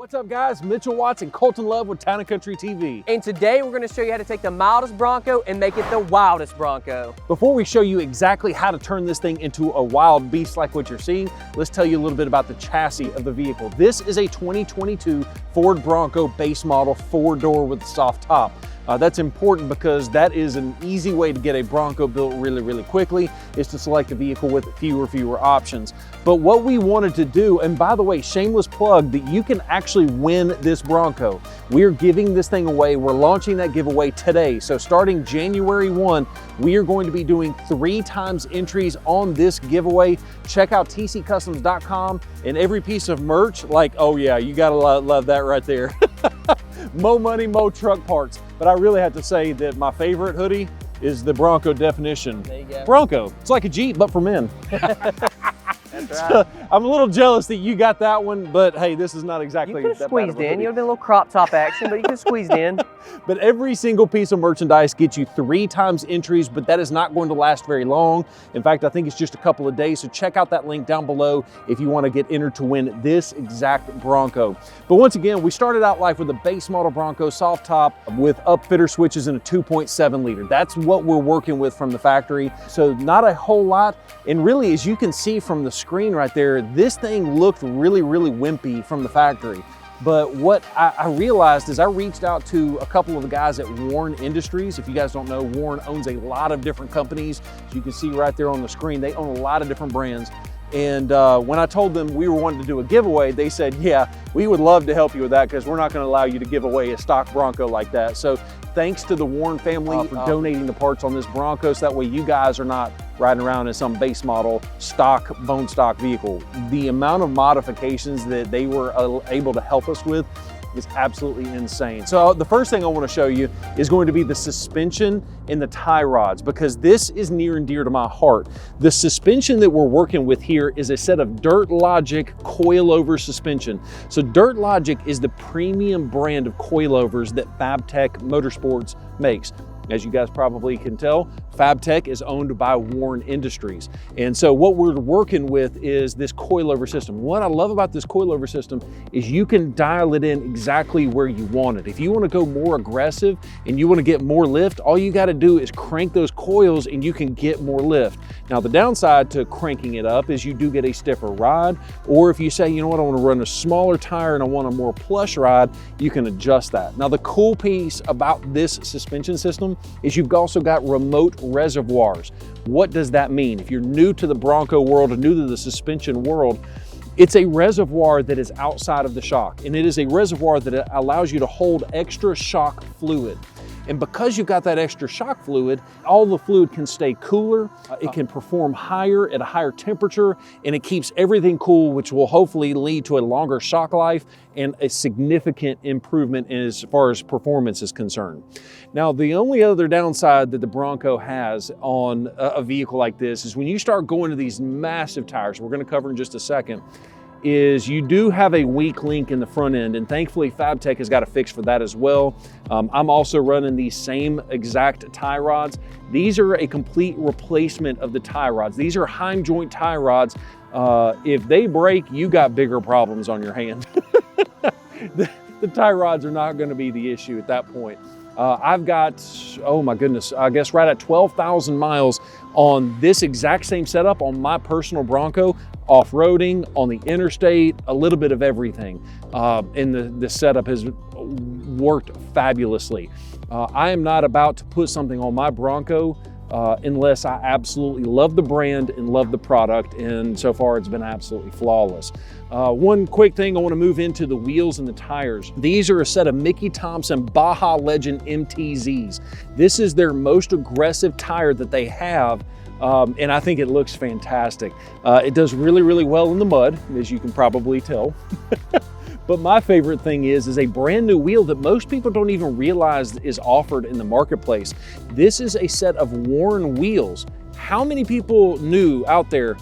What's up guys, Mitchell Watts and Colton Love with Town & Country TV. And today we're going to show you how to take the mildest Bronco and make it the wildest Bronco. Before we show you exactly how to turn this thing into a wild beast like what you're seeing, let's tell you a little bit about the chassis of the vehicle. This is a 2022 Ford Bronco base model 4-door with a soft top. That's important because that is an easy way to get a Bronco built really quickly, is to select a vehicle with fewer options. But what we wanted to do, and by the way, shameless plug, that you can actually win this Bronco. We're giving this thing away. We're launching that giveaway today. So starting January 1, we are going to be doing 3 times entries on this giveaway. Check out TCcustoms.com, and every piece of merch, like, oh yeah, you gotta love that right there. Mo money, mo truck parts. But I really have to say that my favorite hoodie is the Bronco definition. There you go. Bronco. It's like a Jeep, but for men. That's right. I'm a little jealous that you got that one, but hey, this is not exactly you could have that squeezed bad of a in. hoodie. You would have been a little crop top action, but you could have squeezed in. But every single piece of merchandise gets you 3 times entries, but that is not going to last very long. In fact, I think it's just a couple of days, so check out that link down below if you want to get entered to win this exact Bronco. But once again, we started out life with a base model Bronco soft top with upfitter switches and a 2.7 liter. That's what we're working with from the factory. So not a whole lot. And really, as you can see from the screen right there, this thing looked really wimpy from the factory. But what I realized is I reached out to a couple of the guys at WARN Industries. If you guys don't know, WARN owns a lot of different companies. As you can see right there on the screen, they own a lot of different brands. And when I told them we were wanting to do a giveaway, they said, yeah, we would love to help you with that because we're not going to allow you to give away a stock Bronco like that. So thanks to the WARN family for donating the parts on this Bronco, so that way you guys are not riding around in some base model stock, bone stock vehicle. The amount of modifications that they were able to help us with is absolutely insane. So the first thing I want to show you is going to be the suspension and the tie rods, because this is near and dear to my heart. The suspension that we're working with here is a set of Dirt Logic coilover suspension. So Dirt Logic is the premium brand of coilovers that Fabtech Motorsports makes. As you guys probably can tell, Fabtech is owned by WARN Industries. And so what we're working with is this coilover system. What I love about this coilover system is you can dial it in exactly where you want it. If you want to go more aggressive and you want to get more lift, all you got to do is crank those coils and you can get more lift. Now the downside to cranking it up is you do get a stiffer ride, or if you say, you know what, I want to run a smaller tire and I want a more plush ride, you can adjust that. Now the cool piece about this suspension system is you've also got remote reservoirs. What does that mean? If you're new to the Bronco world or new to the suspension world, it's a reservoir that is outside of the shock, and it is a reservoir that allows you to hold extra shock fluid. And because you've got that extra shock fluid, all the fluid can stay cooler, it can perform higher at a higher temperature, and it keeps everything cool, which will hopefully lead to a longer shock life and a significant improvement as far as performance is concerned. Now, the only other downside that the Bronco has on a vehicle like this is when you start going to these massive tires, we're gonna cover in just a second, is you do have a weak link in the front end, and thankfully Fabtech has got a fix for that as well. I'm also running these same exact tie rods. These are a complete replacement of the tie rods. These are Heim joint tie rods. If they break, you got bigger problems on your hand. The tie rods are not going to be the issue at that point. I've got, oh my goodness, I guess right at 12,000 miles on this exact same setup on my personal Bronco, off-roading, on the interstate, a little bit of everything. And the setup has worked fabulously. I am not about to put something on my Bronco unless I absolutely love the brand and love the product, and so far it's been absolutely flawless. One quick thing, I want to move into the wheels and the tires. These are a set of Mickey Thompson Baja Legend MTZs. This is their most aggressive tire that they have, and I think it looks fantastic. It does really well in the mud, as you can probably tell. But my favorite thing is a brand new wheel that most people don't even realize is offered in the marketplace. This is a set of WARN wheels. How many people knew out there,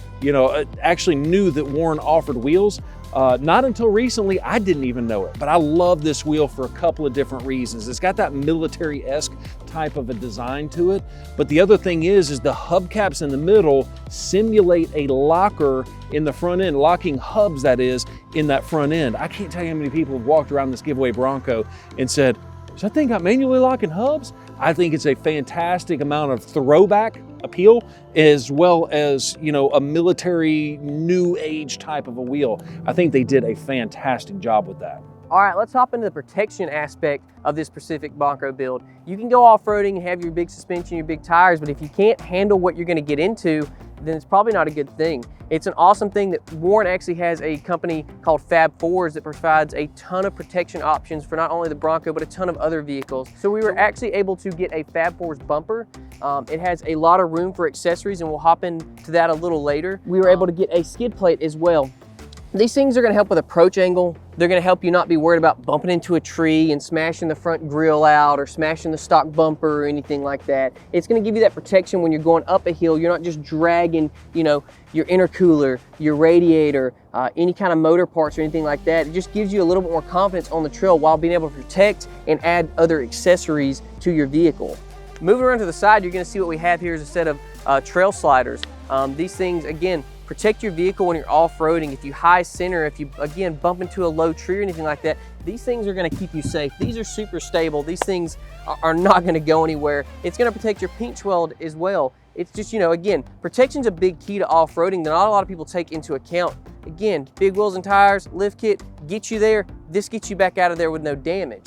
actually knew that WARN offered wheels? Not until recently, I didn't even know it, but I love this wheel for a couple of different reasons. It's got that military-esque type of a design to it. But the other thing is the hubcaps in the middle simulate a locker in the front end, locking hubs that is, in that front end. I can't tell you how many people have walked around this giveaway Bronco and said, does that thing got manually locking hubs? I think it's a fantastic amount of throwback appeal, as well as, you know, a military new age type of a wheel. I think they did a fantastic job with that. All right, let's hop into the protection aspect of this specific Bronco build. You can go off-roading and have your big suspension, your big tires, but if you can't handle what you're gonna get into, then it's probably not a good thing. It's an awesome thing that WARN actually has a company called Fabfours that provides a ton of protection options for not only the Bronco, but a ton of other vehicles. So we were actually able to get a Fabfours bumper. It has a lot of room for accessories, and we'll hop into that a little later. We were able to get a skid plate as well. These things are gonna help with approach angle. They're gonna help you not be worried about bumping into a tree and smashing the front grille out or smashing the stock bumper or anything like that. It's gonna give you that protection when you're going up a hill. You're not just dragging, you know, your intercooler, your radiator, any kind of motor parts or anything like that. It just gives you a little bit more confidence on the trail while being able to protect and add other accessories to your vehicle. Moving around to the side, you're gonna see what we have here is a set of trail sliders. These things, again, protect your vehicle when you're off-roading. If you high center, if you, again, bump into a low tree or anything like that, these things are gonna keep you safe. These are super stable. These things are not gonna go anywhere. It's gonna protect your pinch weld as well. It's just, you know, again, protection's a big key to off-roading that not a lot of people take into account. Again, big wheels and tires, lift kit, get you there. This gets you back out of there with no damage.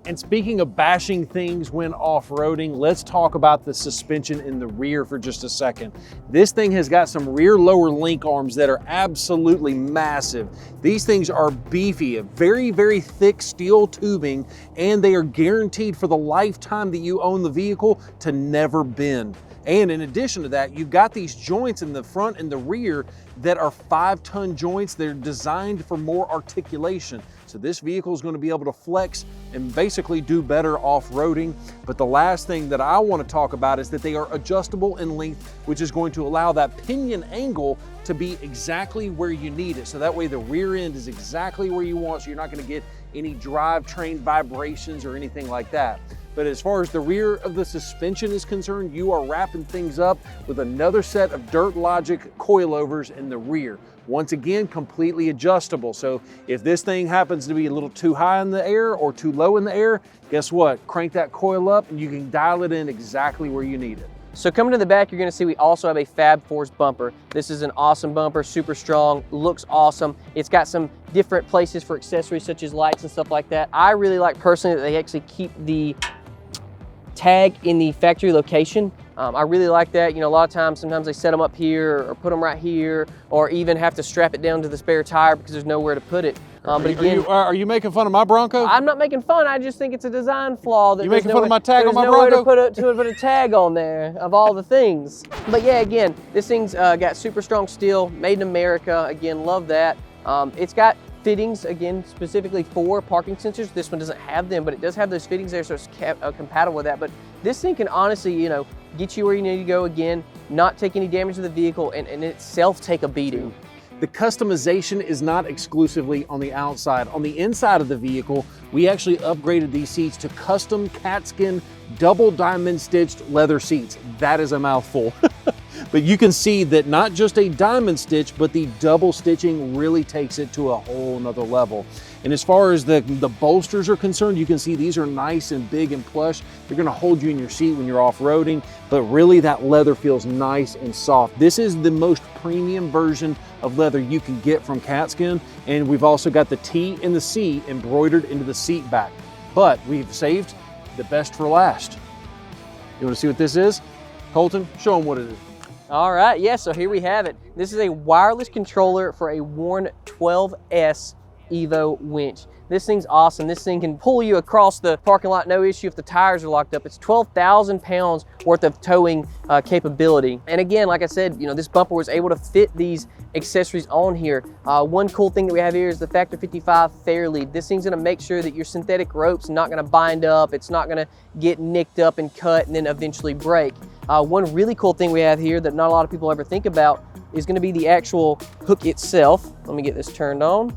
And speaking of bashing things when off-roading, let's talk about the suspension in the rear for just a second. This thing has got some rear lower link arms that are absolutely massive. These things are beefy, a very, very thick steel tubing, and they are guaranteed for the lifetime that you own the vehicle to never bend. And in addition to that, you've got these joints in the front and the rear that are 5-ton joints. They're designed for more articulation. So this vehicle is going to be able to flex and basically do better off-roading. But the last thing that I want to talk about is that they are adjustable in length, which is going to allow that pinion angle to be exactly where you need it. So that way the rear end is exactly where you want, so you're not going to get any drivetrain vibrations or anything like that. But as far as the rear of the suspension is concerned, you are wrapping things up with another set of Dirt Logic coilovers in the rear. Once again, completely adjustable. So if this thing happens to be a little too high in the air or too low in the air, guess what? Crank that coil up and you can dial it in exactly where you need it. So coming to the back, you're gonna see we also have a Fabfours bumper. This is an awesome bumper, super strong, looks awesome. It's got some different places for accessories such as lights and stuff like that. I really like personally that they actually keep the tag in the factory location. I really like that. You know, a lot of times, sometimes they set them up here or put them right here, or even have to strap it down to the spare tire because there's nowhere to put it. But again, are you making fun of my Bronco? I'm not making fun. I just think it's a design flaw. That you making fun of my tag on my Bronco? There's nowhere to put a tag on there of all the things. But yeah, again, this thing's got super strong steel, made in America. Again, love that. It's got fittings, again, specifically for parking sensors. This one doesn't have them, but it does have those fittings there, so it's compatible with that. But this thing can honestly, you know, get you where you need to go again, not take any damage to the vehicle, and itself take a beating. The customization is not exclusively on the outside. On the inside of the vehicle, we actually upgraded these seats to custom Katzkin double diamond stitched leather seats. That is a mouthful. But you can see that not just a diamond stitch, but the double stitching really takes it to a whole nother level. And as far as the bolsters are concerned, you can see these are nice and big and plush. They're gonna hold you in your seat when you're off-roading, but really that leather feels nice and soft. This is the most premium version of leather you can get from Katzkin, and we've also got the T and the C embroidered into the seat back. But we've saved the best for last. You wanna see what this is? Colton, show them what it is. All right, yeah, so here we have it. This is a wireless controller for a WARN 12S Evo winch. This thing's awesome. This thing can pull you across the parking lot, no issue if the tires are locked up. It's 12,000 pounds worth of towing capability. And again, like I said, you know, this bumper was able to fit these accessories on here. One cool thing that we have here is the Factor55 fairlead. This thing's gonna make sure that your synthetic rope's not gonna bind up, it's not gonna get nicked up and cut and then eventually break. One really cool thing we have here that not a lot of people ever think about is gonna be the actual hook itself. Let me get this turned on.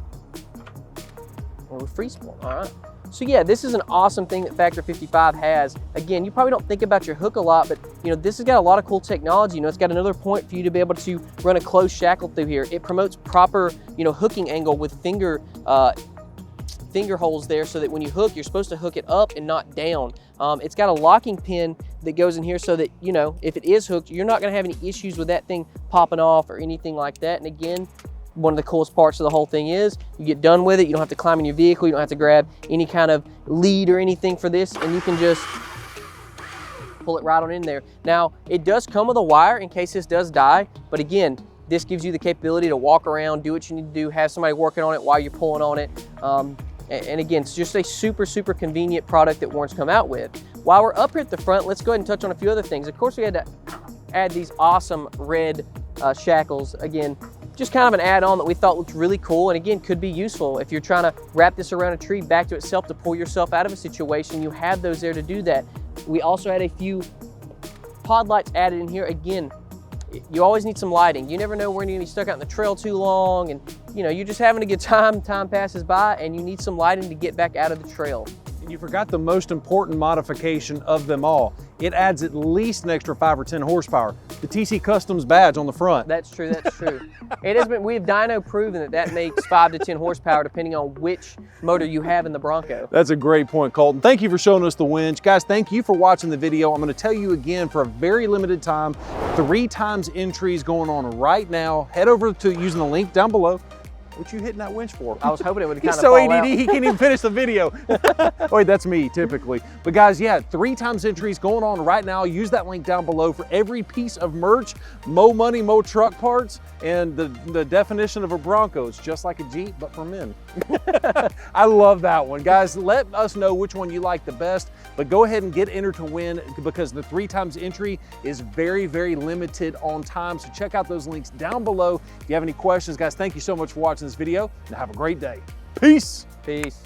We're free spawn, all right. So yeah, this is an awesome thing that Factor55 has. Again, you probably don't think about your hook a lot, but you know, this has got a lot of cool technology. You know, it's got another point for you to be able to run a closed shackle through here. It promotes proper, you know, hooking angle with finger holes there, so that when you hook, you're supposed to hook it up and not down. It's got a locking pin that goes in here so that, you know, if it is hooked, you're not gonna have any issues with that thing popping off or anything like that. And again, one of the coolest parts of the whole thing is you get done with it, you don't have to climb in your vehicle, you don't have to grab any kind of lead or anything for this, and you can just pull it right on in there. Now, it does come with a wire in case this does die, but again, this gives you the capability to walk around, do what you need to do, have somebody working on it while you're pulling on it. And again, it's just a super convenient product that WARN's come out with. While we're up here at the front, let's go ahead and touch on a few other things. Of course, we had to add these awesome red shackles. Again, just kind of an add-on that we thought looked really cool, and again, could be useful if you're trying to wrap this around a tree back to itself to pull yourself out of a situation. You have those there to do that. We also had a few pod lights added in here. Again, you always need some lighting. You never know when you're gonna be stuck out in the trail too long, and you know, you're just having a good time passes by, and you need some lighting to get back out of the trail. And you forgot the most important modification of them all. It adds at least an extra 5 or 10 horsepower. The TCcustoms badge on the front. That's true, that's true. It has been, we've dyno proven that makes 5 to 10 horsepower depending on which motor you have in the Bronco. That's a great point, Colton. Thank you for showing us the winch. Guys, thank you for watching the video. I'm gonna tell you again, for a very limited time, 3 times entries going on right now. Head over to using the link down below. What you hitting that winch for? I was hoping it would kind He's of so fall ADD, out. he can't even finish the video. Wait, that's me typically. But guys, yeah, 3 times entries going on right now. Use that link down below for every piece of merch, mo money, mo truck parts, and the definition of a Bronco. It's just like a Jeep, but for men. I love that one. Guys, let us know which one you like the best, but go ahead and get entered to win, because the 3 times entry is very limited on time. So check out those links down below. If you have any questions, guys, thank you so much for watching this video, and have a great day. Peace. Peace.